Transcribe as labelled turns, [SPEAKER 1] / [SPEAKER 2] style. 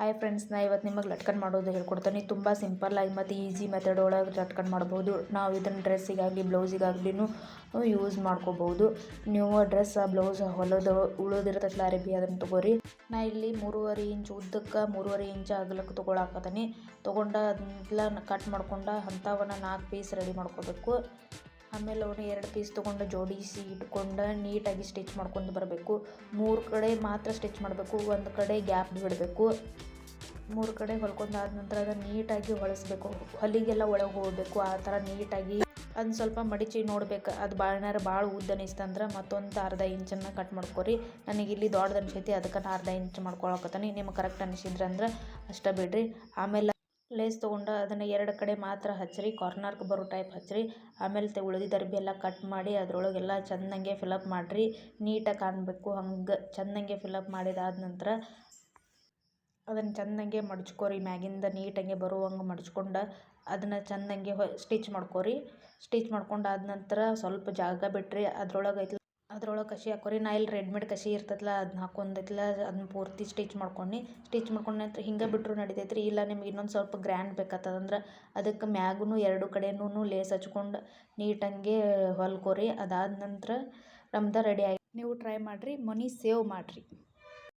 [SPEAKER 1] Hi friends, ನಾ ಇವತ್ತು ನಿಮಗೆ ಲಟ್ಕನ್ ಮಾಡೋದು ಹೇಳ್ಕೊಡ್ತೀನಿ. ತುಂಬ ಸಿಂಪಲ್ಲಾಗಿ ಮತ್ತು ಈಸಿ ಮೆಥಡ್ ಒಳಗೆ ಲಟ್ಕನ್ ಮಾಡ್ಬೋದು. ನಾವು ಇದನ್ನು ಡ್ರೆಸ್ಸಿಗಾಗಲಿ ಬ್ಲೌಸಿಗಾಗ್ಲಿನೂ ಯೂಸ್ ಮಾಡ್ಕೋಬೋದು. ನೀವು ಡ್ರೆಸ್ ಬ್ಲೌಸ್ ಹೊಲೋದು ಉಳೋದಿರ್ತೈತಲ್ಲ ಅರಬಿ, ಅದನ್ನು ತೊಗೋರಿ. ನಾ ಇಲ್ಲಿ 3.5 ಇಂಚ್ ಉದ್ದಕ್ಕೆ 3.5 ಇಂಚ್ ಅಗಲಕ್ಕೆ ತೊಗೊಳಕತ್ತೀನಿ. ತೊಗೊಂಡು ಅದನ್ನೆಲ್ಲ ಕಟ್ ಮಾಡ್ಕೊಂಡು ಅಂಥವನ್ನ 4 ಪೀಸ್ ರೆಡಿ ಮಾಡ್ಕೋಬೇಕು. ಆಮೇಲೆ ಅವನ್ನ 2 ಪೀಸ್ ತೊಗೊಂಡು ಜೋಡಿಸಿ ಇಟ್ಕೊಂಡು ನೀಟಾಗಿ ಸ್ಟಿಚ್ ಮಾಡ್ಕೊಂಡು ಬರಬೇಕು. 3 ಕಡೆ ಮಾತ್ರ ಸ್ಟಿಚ್ ಮಾಡಬೇಕು, ಒಂದು ಕಡೆ ಗ್ಯಾಪ್ ಬಿಡಬೇಕು. 3 ಕಡೆ ಹೊಲ್ಕೊಂಡಾದ ನಂತರ ಅದನ್ನು ನೀಟಾಗಿ ಹೊಲಿಸ್ಬೇಕು. ಹೊಲಿಗೆಲ್ಲ ಒಳಗೆ ಹೋಗಬೇಕು. ಆ ಥರ ನೀಟಾಗಿ ಅದನ್ನ ಸ್ವಲ್ಪ ಮಡಿಚಿ ನೋಡ್ಬೇಕು. ಅದು ಭಾಳ ಉದ್ದ ಅನಿಸ್ತಂದ್ರೆ ಮತ್ತೊಂದು ಅರ್ಧ ಇಂಚನ್ನು ಕಟ್ ಮಾಡ್ಕೊರಿ. ನನಗಿಲ್ಲಿ ದೊಡ್ಡದು ಅನಿಸೈತಿ, ಅದಕ್ಕೆ ಅರ್ಧ ಇಂಚ್ ಮಾಡ್ಕೊಳಕತ್ತೀನಿ. ನಿಮ್ಗೆ ಕರೆಕ್ಟ್ ಅನಿಸಿದ್ರೆ ಅಂದ್ರೆ ಅಷ್ಟೇ ಬಿಡ್ರಿ. ಆಮೇಲೆ ಲೇಸ್ ತೊಗೊಂಡು ಅದನ್ನು 2 ಕಡೆ ಮಾತ್ರ ಹಚ್ಚಿರಿ, ಕಾರ್ನರ್ಗೆ ಬರೋ ಟೈಪ್ ಹಚ್ಚಿರಿ. ಆಮೇಲೆ ಉಳಿದಿದ್ದ ಅರ್ಬಿ ಎಲ್ಲ ಕಟ್ ಮಾಡಿ ಅದರೊಳಗೆಲ್ಲ ಚೆಂದಂಗೆ ಫಿಲಪ್ ಮಾಡಿರಿ. ನೀಟಾಗಿ ಕಾಣಬೇಕು. ಹಂಗೆ ಚೆಂದಂಗೆ ಫಿಲಪ್ ಮಾಡಿದಾದ ನಂತರ ಅದನ್ನು ಚೆಂದಂಗೆ ಮಡ್ಚ್ಕೊರಿ. ಮ್ಯಾಗಿಂದ ನೀಟಾಗೆ ಬರುವಂಗೆ ಮಡ್ಚ್ಕೊಂಡು ಅದನ್ನು ಚೆಂದಂಗೆ ಸ್ಟಿಚ್ ಮಾಡ್ಕೊರಿ. ಸ್ಟಿಚ್ ಮಾಡ್ಕೊಂಡಾದ ನಂತರ ಸ್ವಲ್ಪ ಜಾಗ ಬಿಟ್ರಿ. ಅದ್ರೊಳಗೆ ಕಸಿ ಹಾಕೋರಿ. ನಾ ಇಲ್ಲಿ ರೆಡಿಮೇಡ್ ಕಸಿ ಇರ್ತೈತಲ್ಲ ಅದನ್ನ ಹಾಕೊಂಡೈತಲ್ಲ, ಅದನ್ನ ಪೂರ್ತಿ ಸ್ಟಿಚ್ ಮಾಡ್ಕೊಂಡು ನಂತರ ಹಿಂಗೆ ಬಿಟ್ಟರು ನಡಿತೈತ್ರಿ. ಇಲ್ಲ ನಿಮ್ಗೆ ಇನ್ನೊಂದು ಸ್ವಲ್ಪ ಗ್ರ್ಯಾಂಡ್ ಬೇಕಾಗ್ತದಂದ್ರೆ ಅದಕ್ಕೆ ಮ್ಯಾಗೂ 2 ಕಡೆನೂ ಲೇಸ್ ಹಚ್ಕೊಂಡು ನೀಟಂಗೆ ಹೊಲ್ಕೊರಿ. ಅದಾದ ನಂತರ ನಮ್ದು ರೆಡಿ ಆಗಿ. ನೀವು ಟ್ರೈ ಮಾಡಿರಿ, ಮನಿ ಸೇವ್ ಮಾಡಿರಿ.